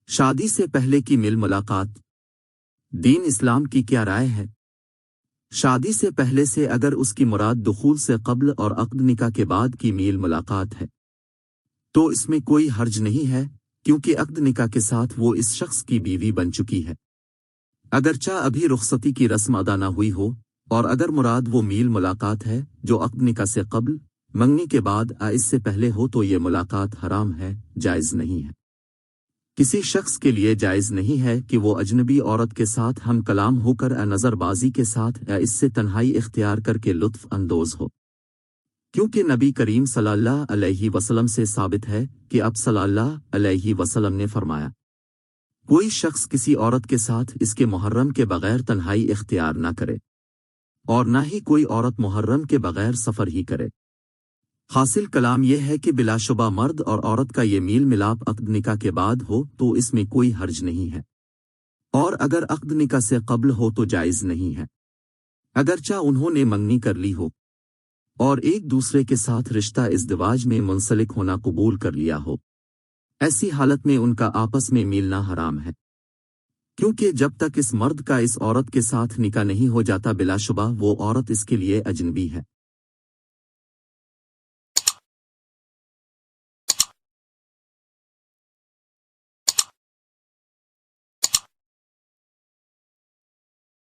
شادی سے پہلے کی مل ملاقات، دین اسلام کی کیا رائے ہے؟ شادی سے پہلے سے اگر اس کی مراد دخول سے قبل اور عقد نکاح کے بعد کی میل ملاقات ہے تو اس میں کوئی حرج نہیں ہے، کیونکہ عقد نکاح کے ساتھ وہ اس شخص کی بیوی بن چکی ہے، اگرچہ ابھی رخصتی کی رسم ادا نہ ہوئی ہو، اور اگر مراد وہ میل ملاقات ہے جو عقد نکاح سے قبل، منگنی کے بعد اس سے پہلے ہو تو یہ ملاقات حرام ہے، جائز نہیں ہے۔ کسی شخص کے لیے جائز نہیں ہے کہ وہ اجنبی عورت کے ساتھ ہم کلام ہو کر نظر بازی کے ساتھ یا اس سے تنہائی اختیار کر کے لطف اندوز ہو، کیونکہ نبی کریم صلی اللہ علیہ وسلم سے ثابت ہے کہ اب صلی اللہ علیہ وسلم نے فرمایا، کوئی شخص کسی عورت کے ساتھ اس کے محرم کے بغیر تنہائی اختیار نہ کرے، اور نہ ہی کوئی عورت محرم کے بغیر سفر ہی کرے۔ حاصل کلام یہ ہے کہ بلا شبہ مرد اور عورت کا یہ میل ملاپ عقد نکاح کے بعد ہو تو اس میں کوئی حرج نہیں ہے، اور اگر عقد نکاح سے قبل ہو تو جائز نہیں ہے، اگرچہ انہوں نے منگنی کر لی ہو اور ایک دوسرے کے ساتھ رشتہ ازدواج میں منسلک ہونا قبول کر لیا ہو۔ ایسی حالت میں ان کا آپس میں ملنا حرام ہے، کیونکہ جب تک اس مرد کا اس عورت کے ساتھ نکاح نہیں ہو جاتا بلا شبہ وہ عورت اس کے لیے اجنبی ہے۔